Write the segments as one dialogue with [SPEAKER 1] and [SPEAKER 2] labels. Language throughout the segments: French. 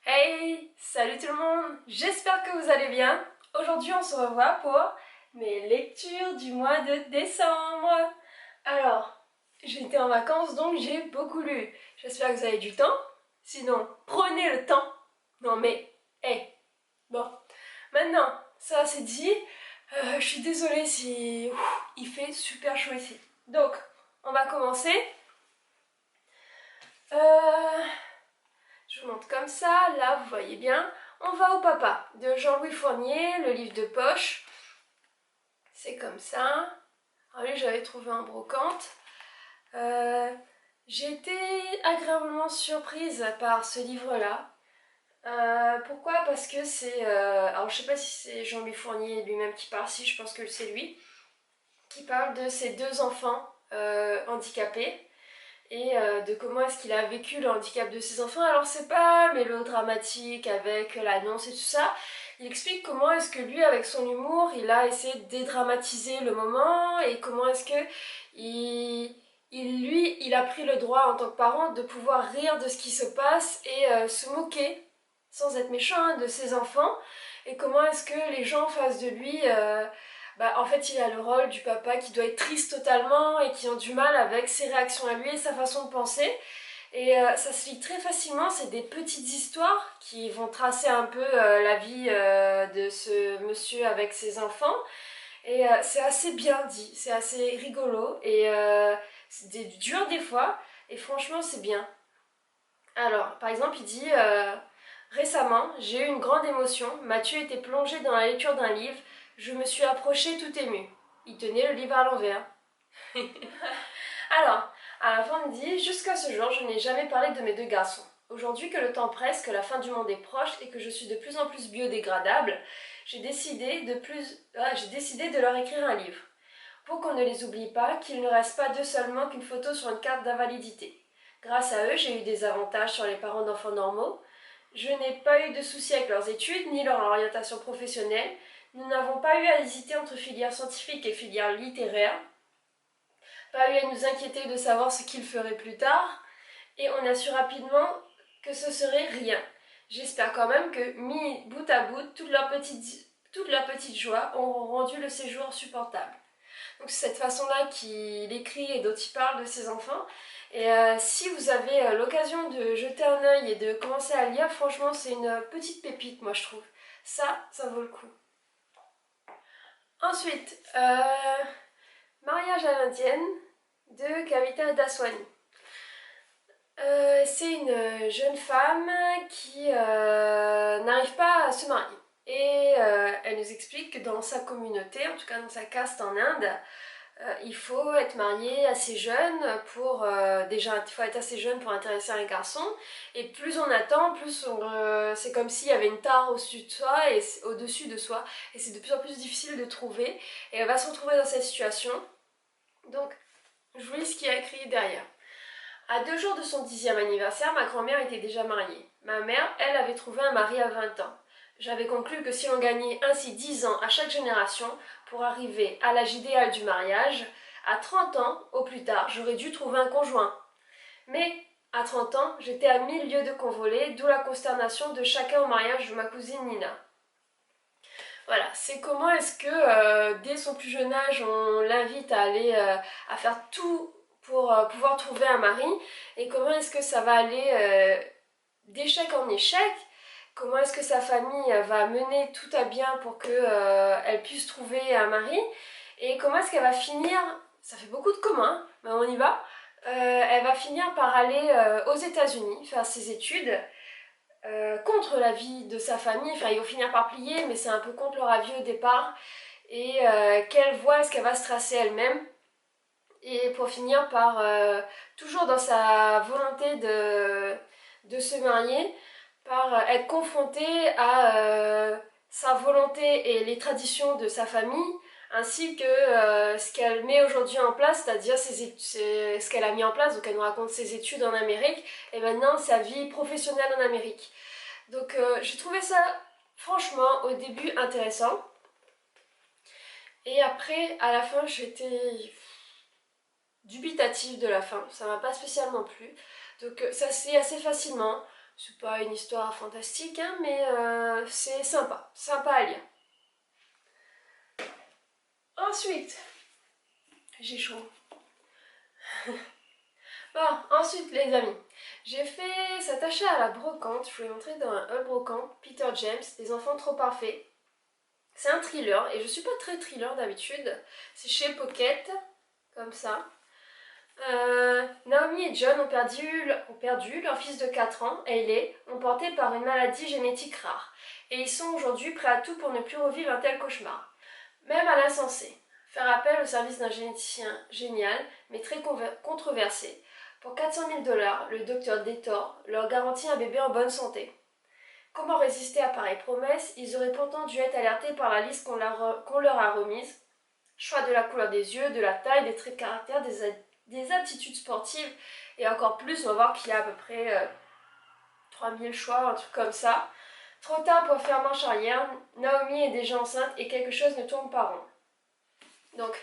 [SPEAKER 1] Hey, salut tout le monde, j'espère que vous allez bien. Aujourd'hui on se revoit pour mes lectures du mois de décembre. Alors, j'étais en vacances donc j'ai beaucoup lu. J'espère que vous avez du temps. Sinon, prenez le temps. Non mais, hey, bon. Maintenant, ça c'est dit. Je suis désolée si il fait super chaud ici. Donc, on va commencer. Euh, Je vous montre comme ça, là vous voyez bien. On va au papa de Jean-Louis Fournier, le livre de poche. C'est comme ça. Alors lui j'avais trouvé en brocante. J'ai été agréablement surprise par ce livre-là. Pourquoi? Parce que c'est... alors je sais pas si c'est Jean-Louis Fournier lui-même qui parle, si je pense que c'est lui, qui parle de ses deux enfants handicapés et de comment est-ce qu'il a vécu le handicap de ses enfants. Alors c'est pas mélodramatique avec l'annonce et tout ça, il explique comment est-ce que lui avec son humour il a essayé de dédramatiser le moment et comment est-ce que il a pris le droit en tant que parent de pouvoir rire de ce qui se passe et se moquer sans être méchant hein, de ses enfants et comment est-ce que les gens en face de lui en fait, il a le rôle du papa qui doit être triste totalement et qui a du mal avec ses réactions à lui et sa façon de penser. Et ça se lit très facilement, c'est des petites histoires qui vont tracer un peu la vie de ce monsieur avec ses enfants. Et c'est assez bien dit, c'est assez rigolo et c'est dur des fois. Et franchement, c'est bien. Alors, par exemple, il dit récemment, j'ai eu une grande émotion. Mathieu était plongé dans la lecture d'un livre. Je me suis approchée tout émue. Il tenait le livre à l'envers. Alors, à la fin, il dit jusqu'à ce jour, je n'ai jamais parlé de mes deux garçons. Aujourd'hui que le temps presse, que la fin du monde est proche et que je suis de plus en plus biodégradable, j'ai décidé de leur écrire un livre. Pour qu'on ne les oublie pas, qu'il ne reste pas d'eux seulement qu'une photo sur une carte d'invalidité. Grâce à eux, j'ai eu des avantages sur les parents d'enfants normaux. Je n'ai pas eu de soucis avec leurs études ni leur orientation professionnelle. Nous n'avons pas eu à hésiter entre filière scientifique et filière littéraire. Pas eu à nous inquiéter de savoir ce qu'ils feraient plus tard. Et on a su rapidement que ce serait rien. J'espère quand même que, mis bout à bout, toute leur petite joie auront rendu le séjour supportable. Donc c'est cette façon-là qu'il écrit et dont il parle de ses enfants. Et si vous avez l'occasion de jeter un œil et de commencer à lire, franchement c'est une petite pépite moi je trouve. Ça vaut le coup. Ensuite, Mariage à l'indienne de Kavita Daswani. C'est une jeune femme qui n'arrive pas à se marier. Et elle nous explique que dans sa communauté, en tout cas dans sa caste en Inde, il faut être marié assez jeune pour déjà il faut être assez jeune pour intéresser un garçon et plus on attend plus c'est comme s'il y avait une tare au-dessus de soi et au-dessus de soi et c'est de plus en plus difficile de trouver et elle va se retrouver dans cette situation. Donc je vous lis ce qu'il y a écrit derrière. À 2 jours de son 10e anniversaire, ma grand-mère était déjà mariée. Ma mère, elle, avait trouvé un mari à 20 ans. J'avais conclu que si l'on gagnait ainsi 10 ans à chaque génération pour arriver à l'âge idéal du mariage, à 30 ans, au plus tard, j'aurais dû trouver un conjoint. Mais à 30 ans, j'étais à 1000 lieues de convolée, d'où la consternation de chacun au mariage de ma cousine Nina. Voilà, c'est comment est-ce que dès son plus jeune âge, on l'invite à aller à faire tout pour pouvoir trouver un mari et comment est-ce que ça va aller d'échec en échec, comment est-ce que sa famille va mener tout à bien pour qu'elle puisse trouver un mari et comment est-ce qu'elle va finir, ça fait beaucoup de communs, mais on y va, elle va finir par aller aux États-Unis faire ses études contre l'avis de sa famille, enfin ils vont finir par plier mais c'est un peu contre leur avis au départ et quelle voie est-ce qu'elle va se tracer elle-même et pour finir par toujours dans sa volonté de se marier par être confrontée à sa volonté et les traditions de sa famille ainsi que ce qu'elle met aujourd'hui en place, c'est-à-dire ce qu'elle a mis en place, donc elle nous raconte ses études en Amérique et maintenant sa vie professionnelle en Amérique. Donc j'ai trouvé ça franchement au début intéressant et après à la fin j'étais dubitative de la fin, ça m'a pas spécialement plu. Donc ça se lit assez facilement, C'est pas une histoire fantastique, hein, mais c'est sympa, sympa à lire. Ensuite, j'ai chaud. Bon, ensuite les amis, j'ai fait cet achat à la brocante, je vous l'ai montré dans un haul brocante, Peter James, Les enfants trop parfaits. C'est un thriller, et je suis pas très thriller d'habitude, c'est chez Pocket, comme ça. Naomi et John ont perdu leur fils de 4 ans, Hayley, emporté par une maladie génétique rare. Et ils sont aujourd'hui prêts à tout pour ne plus revivre un tel cauchemar. Même à l'insensé. Faire appel au service d'un généticien génial, mais très controversé. Pour 400 000 $, le docteur Détor leur garantit un bébé en bonne santé. Comment résister à pareille promesse? Ils auraient pourtant dû être alertés par la liste qu'on leur a remise. Choix de la couleur des yeux, de la taille, des traits de caractère, des aptitudes sportives et encore plus, on va voir qu'il y a à peu près 3000 choix, un truc comme ça. Trop tard pour faire marche arrière, Naomi est déjà enceinte et quelque chose ne tourne pas rond. Donc,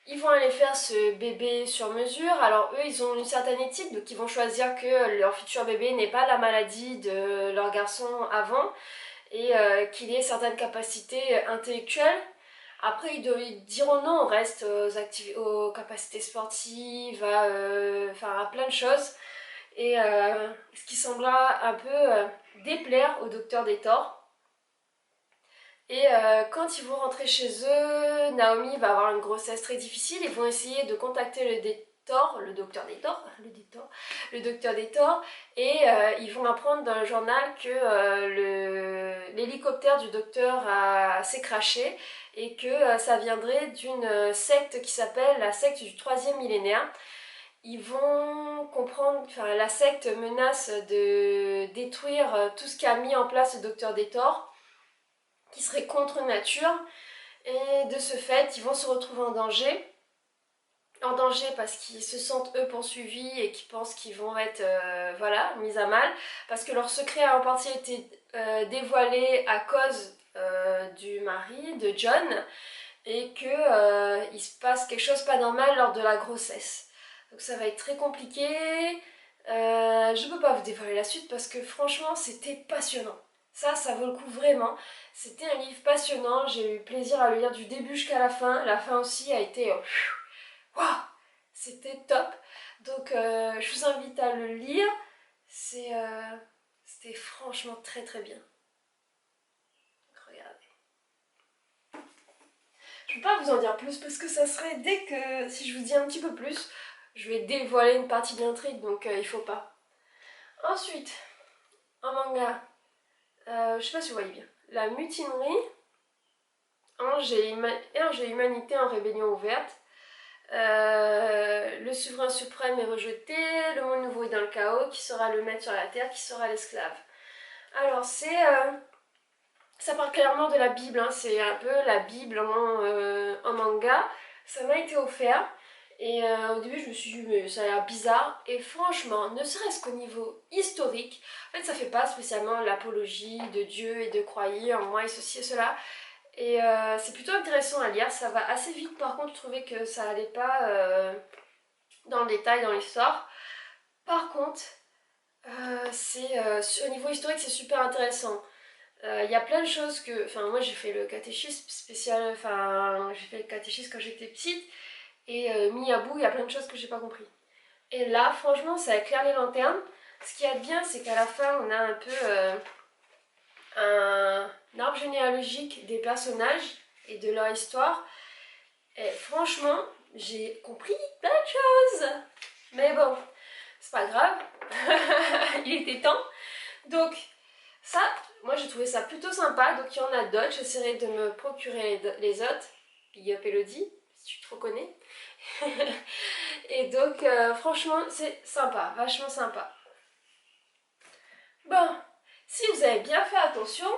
[SPEAKER 1] ils vont aller faire ce bébé sur mesure. Alors eux, ils ont une certaine éthique, donc ils vont choisir que leur futur bébé n'ait pas la maladie de leur garçon avant et qu'il ait certaines capacités intellectuelles. Après, ils diront non, on reste aux capacités sportives, à plein de choses. Et ce qui sembla un peu déplaire au docteur Détor. Et quand ils vont rentrer chez eux, Naomi va avoir une grossesse très difficile. Ils vont essayer de contacter le docteur Détor, et ils vont apprendre dans le journal que l'hélicoptère du docteur s'est crashé et que ça viendrait d'une secte qui s'appelle la secte du 3e millénaire. Ils vont comprendre, enfin la secte menace de détruire tout ce qu'a mis en place le docteur Détor, qui serait contre nature, et de ce fait ils vont se retrouver en danger parce qu'ils se sentent eux poursuivis et qu'ils pensent qu'ils vont être mis à mal, parce que leur secret a en partie été dévoilé à cause du mari de John, et que il se passe quelque chose pas normal lors de la grossesse. Donc ça va être très compliqué. Je peux pas vous dévoiler la suite parce que franchement c'était passionnant. Ça vaut le coup vraiment. C'était un livre passionnant, j'ai eu plaisir à le lire du début jusqu'à la fin. La fin aussi a été... Waouh, c'était top. Donc je vous invite à le lire. C'était franchement très très bien. Donc, regardez. Je ne peux pas vous en dire plus parce que ça serait dès que... Si je vous dis un petit peu plus, je vais dévoiler une partie de l'intrigue, donc il faut pas. Ensuite, un manga, je sais pas si vous voyez bien, La Mutinerie, Ange et Humanité en rébellion ouverte. Le souverain suprême est rejeté, le monde nouveau est dans le chaos, qui sera le maître sur la terre, qui sera l'esclave. Alors ça parle clairement de la Bible, hein, c'est un peu la Bible en manga. Ça m'a été offert et au début je me suis dit mais ça a l'air bizarre, et franchement, ne serait-ce qu'au niveau historique, en fait ça fait pas spécialement l'apologie de Dieu et de croyer en moi et ceci et cela. Et c'est plutôt intéressant à lire, ça va assez vite. Par contre je trouvais que ça allait pas dans le détail, dans l'histoire. Par contre, au niveau historique c'est super intéressant. Il y a plein de choses que... Enfin moi j'ai fait le catéchisme spécial, j'ai fait le catéchisme quand j'étais petite, et mis à bout il y a plein de choses que j'ai pas compris. Et là franchement ça éclaire les lanternes. Ce qui est bien c'est qu'à la fin on a un peu un arbre généalogique des personnages et de leur histoire. Et franchement, j'ai compris plein de choses. Mais bon, c'est pas grave. Il était temps. Donc, ça, moi j'ai trouvé ça plutôt sympa. Donc, il y en a d'autres. J'essaierai de me procurer les autres. Big up Elodie, si tu te reconnais. Et donc, franchement, c'est sympa. Vachement sympa. Bon, si vous avez bien fait attention,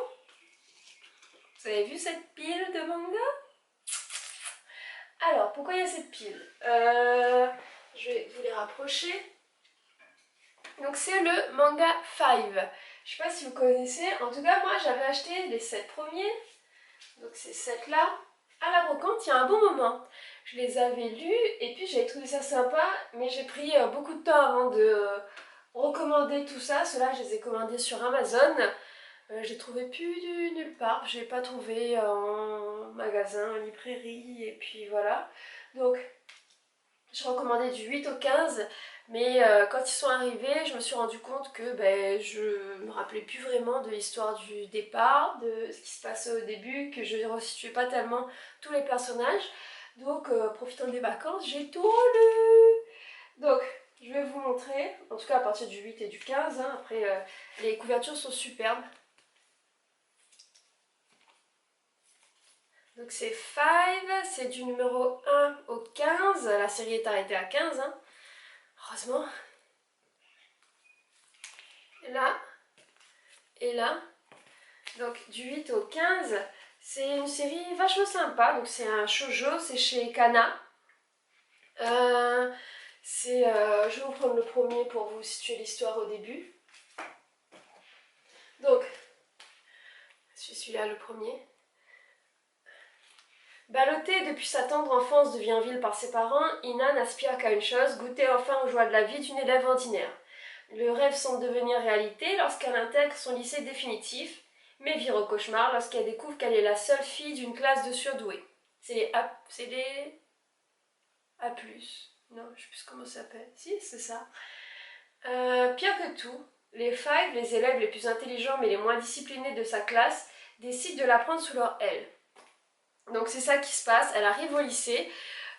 [SPEAKER 1] vous avez vu cette pile de manga? Alors, pourquoi il y a cette pile? Je vais vous les rapprocher. Donc c'est le manga 5. Je sais pas si vous connaissez. En tout cas, moi j'avais acheté les 7 premiers. Donc ces 7 là à la brocante il y a un bon moment. Je les avais lus et puis j'avais trouvé ça sympa. Mais j'ai pris beaucoup de temps avant recommander tout ça. Ceux-là, je les ai commandés sur Amazon. Je les trouvais plus nulle part. Je n'ai pas trouvé en magasin, en librairie, et puis voilà. Donc, je recommandais du 8 au 15, mais quand ils sont arrivés, je me suis rendu compte que ben, je me rappelais plus vraiment de l'histoire du départ, de ce qui se passait au début, que je ne resituais pas tellement tous les personnages. Donc, profitant des vacances, j'ai tout lu. Donc, je vais vous montrer, en tout cas à partir du 8 et du 15, hein. Après les couvertures sont superbes. Donc c'est Five, c'est du numéro 1 au 15, la série est arrêtée à 15, hein. Heureusement. Et là, et là, donc du 8 au 15, c'est une série vachement sympa, donc c'est un shoujo, c'est chez Kana. Je vais vous prendre le premier pour vous situer l'histoire au début. Donc, c'est celui-là le premier. Ballottée depuis sa tendre enfance de Vienville par ses parents, Ina n'aspire qu'à une chose, goûter enfin aux joies de la vie d'une élève ordinaire. Le rêve semble devenir réalité lorsqu'elle intègre son lycée définitif, mais vire au cauchemar lorsqu'elle découvre qu'elle est la seule fille d'une classe de surdoués. C'est les A+. Non, je sais plus comment ça s'appelle. Si, c'est ça. Pire que tout, les Five, les élèves les plus intelligents mais les moins disciplinés de sa classe, décident de la prendre sous leur aile. Donc c'est ça qui se passe, elle arrive au lycée.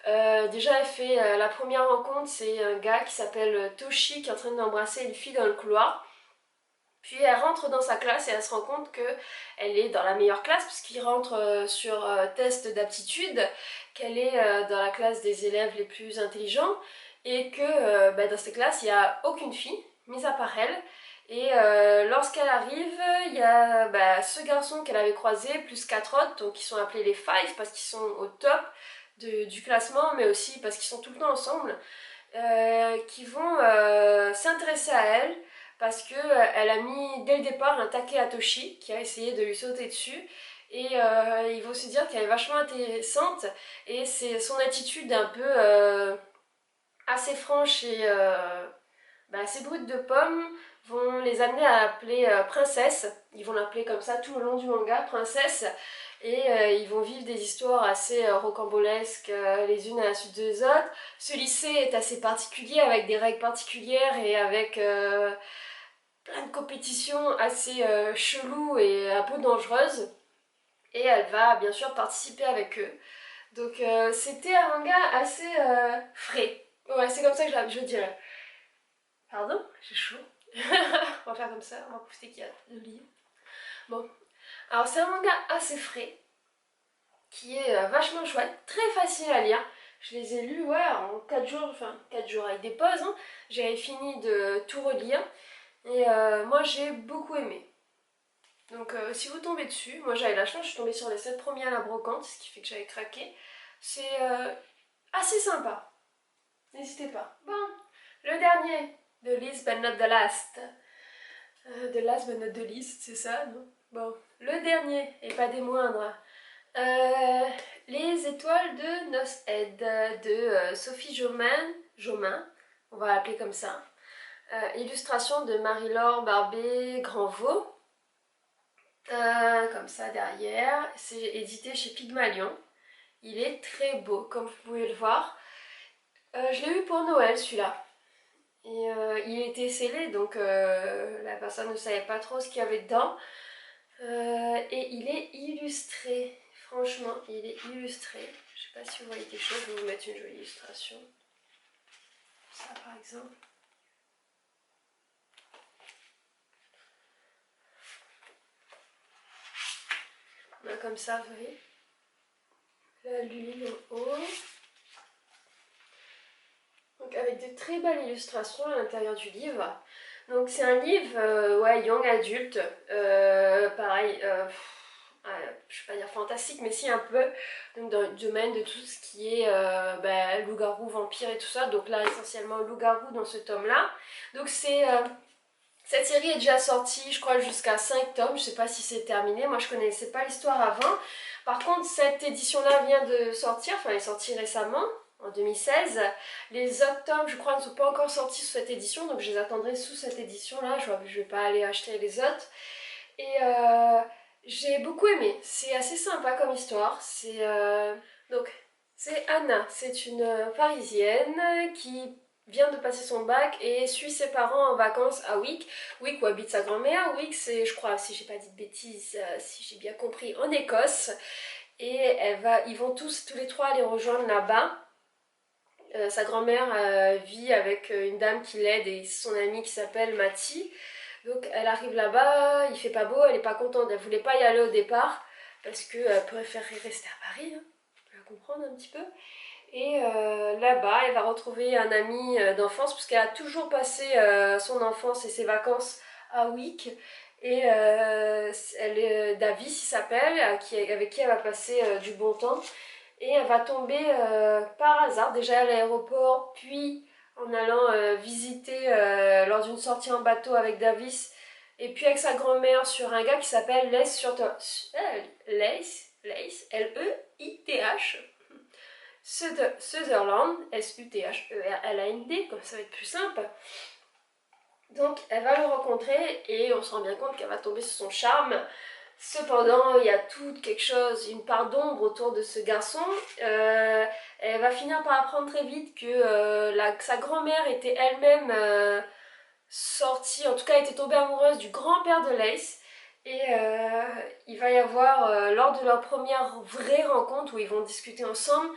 [SPEAKER 1] Déjà elle fait la première rencontre, c'est un gars qui s'appelle Toshi qui est en train d'embrasser une fille dans le couloir. Puis elle rentre dans sa classe et elle se rend compte qu'elle est dans la meilleure classe puisqu'il rentre sur test d'aptitude, qu'elle est dans la classe des élèves les plus intelligents et que dans cette classe il n'y a aucune fille, mis à part elle. Et lorsqu'elle arrive, il y a ce garçon qu'elle avait croisé, plus 4 autres, donc qui sont appelés les Five parce qu'ils sont au top du classement, mais aussi parce qu'ils sont tout le temps ensemble, qui vont s'intéresser à elle parce qu'elle a mis dès le départ un taquet à Toshi qui a essayé de lui sauter dessus. Et ils vont se dire qu'elle est vachement intéressante et c'est son attitude un peu assez franche et assez brute de pomme vont les amener à l'appeler princesse. Ils vont l'appeler comme ça tout le long du manga, princesse. Et ils vont vivre des histoires assez rocambolesques les unes à la suite des autres. Ce lycée est assez particulier avec des règles particulières et avec plein de compétitions assez cheloues et un peu dangereuses. Et elle va bien sûr participer avec eux. Donc c'était un manga assez frais. Ouais, c'est comme ça que je dirais. Pardon, j'ai chaud. On va faire comme ça, on va profiter qu'il y a le livre. Bon, alors c'est un manga assez frais, qui est vachement chouette, très facile à lire. Je les ai lus en 4 jours, enfin 4 jours avec des pauses. Hein. J'avais fini de tout relire et moi j'ai beaucoup aimé. Donc si vous tombez dessus, moi j'avais la chance, je suis tombée sur les 7 premiers à la brocante, ce qui fait que j'avais craqué. C'est assez sympa, n'hésitez pas. Bon, le dernier, The Least but not the last. The last but not the least, c'est ça, non? Bon, le dernier, et pas des moindres. Les étoiles de Noshead de Sophie Jomain, on va l'appeler comme ça. Illustration de Marie-Laure Barbé-Granvaux. Comme ça derrière, c'est édité chez Pygmalion. Il est très beau, comme vous pouvez le voir. Je l'ai eu pour Noël celui-là. Et il était scellé, donc la personne ne savait pas trop ce qu'il y avait dedans. Et il est illustré. Franchement, il est illustré. Je sais pas si vous voyez quelque chose, je vais vous mettre une jolie illustration. Ça par exemple. On a comme ça, vous voyez. La lune au haut. Donc avec de très belles illustrations à l'intérieur du livre. Donc c'est un livre young adulte, pareil, je vais pas dire fantastique, mais si un peu, donc dans le domaine de tout ce qui est loup-garou, vampire et tout ça. Donc là essentiellement loup-garou dans ce tome-là. Donc cette série est déjà sortie, je crois, jusqu'à 5 tomes, je sais pas si c'est terminé, moi je connaissais pas l'histoire avant. Par contre cette édition-là vient de sortir, enfin elle est sortie récemment, en 2016. Les autres tomes, je crois, ne sont pas encore sortis sous cette édition, donc je les attendrai sous cette édition-là. Je vais pas aller acheter les autres. Et j'ai beaucoup aimé. C'est assez sympa comme histoire. Donc, c'est Anna. C'est une Parisienne qui vient de passer son bac et suit ses parents en vacances à Wick. Wick où habite sa grand-mère. Wick, c'est, je crois, si j'ai pas dit de bêtises, si j'ai bien compris, en Écosse. Et ils vont tous les trois les rejoindre là-bas. Sa grand-mère vit avec une dame qui l'aide et son amie qui s'appelle Matty. Donc elle arrive là-bas, il fait pas beau, elle est pas contente, elle voulait pas y aller au départ parce qu'elle préférait rester à Paris, hein. On peut la comprendre un petit peu. Et là-bas, elle va retrouver un ami d'enfance puisqu'elle a toujours passé son enfance et ses vacances à Wick. Et Davis, il s'appelle, avec qui elle va passer du bon temps. Et elle va tomber par hasard, déjà à l'aéroport, puis en allant visiter lors d'une sortie en bateau avec Davis, et puis avec sa grand-mère sur un gars qui s'appelle Leith, L-E-I-T-H, Sutherland, S-U-T-H-E-R-L-A-N-D, comme ça va être plus simple. Donc elle va le rencontrer et on se rend bien compte qu'elle va tomber sur son charme. Cependant, il y a tout quelque chose, une part d'ombre autour de ce garçon. Elle va finir par apprendre très vite que sa grand-mère était elle-même sortie, en tout cas était tombée amoureuse du grand-père de Lace. Et il va y avoir, lors de leur première vraie rencontre où ils vont discuter ensemble,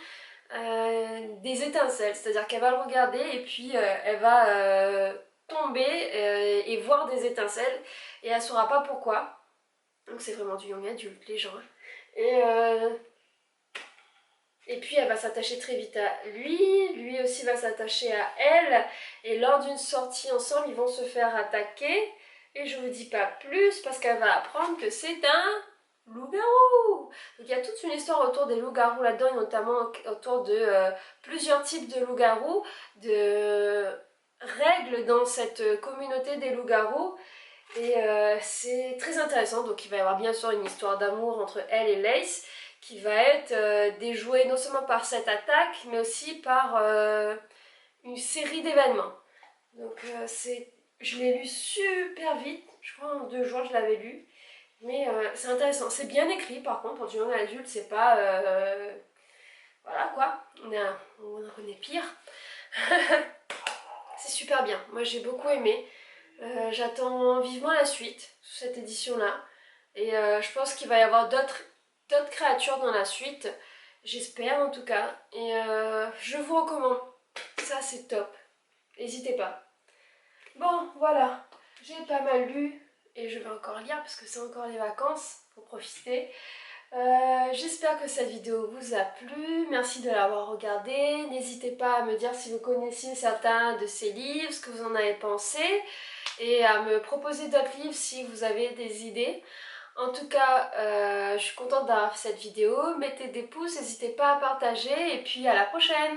[SPEAKER 1] des étincelles. C'est-à-dire qu'elle va le regarder et puis elle va tomber et voir des étincelles et elle ne saura pas pourquoi. Donc c'est vraiment du young adulte, les gens. Et puis elle va s'attacher très vite à lui aussi va s'attacher à elle. Et lors d'une sortie ensemble, ils vont se faire attaquer. Et je vous dis pas plus parce qu'elle va apprendre que c'est un loup-garou. Donc il y a toute une histoire autour des loups-garous là-dedans, et notamment autour de plusieurs types de loups-garous, de règles dans cette communauté des loups-garous. Et c'est très intéressant, donc il va y avoir bien sûr une histoire d'amour entre elle et Lace qui va être déjouée non seulement par cette attaque mais aussi par une série d'événements. Donc je l'ai lu super vite, je crois en 2 jours je l'avais lu, mais c'est intéressant, c'est bien écrit par contre, pour du young adulte c'est pas... voilà quoi, on en connaît pire. C'est super bien, moi j'ai beaucoup aimé. J'attends vivement la suite sous cette édition-là. Et je pense qu'il va y avoir d'autres créatures dans la suite. J'espère en tout cas. Et je vous recommande. Ça c'est top. N'hésitez pas. Bon, voilà. J'ai pas mal lu. Et je vais encore lire parce que c'est encore les vacances. Faut profiter. J'espère que cette vidéo vous a plu, merci de l'avoir regardée, n'hésitez pas à me dire si vous connaissiez certains de ces livres, ce que vous en avez pensé, et à me proposer d'autres livres si vous avez des idées. En tout cas, je suis contente d'avoir fait cette vidéo, mettez des pouces, n'hésitez pas à partager, et puis à la prochaine!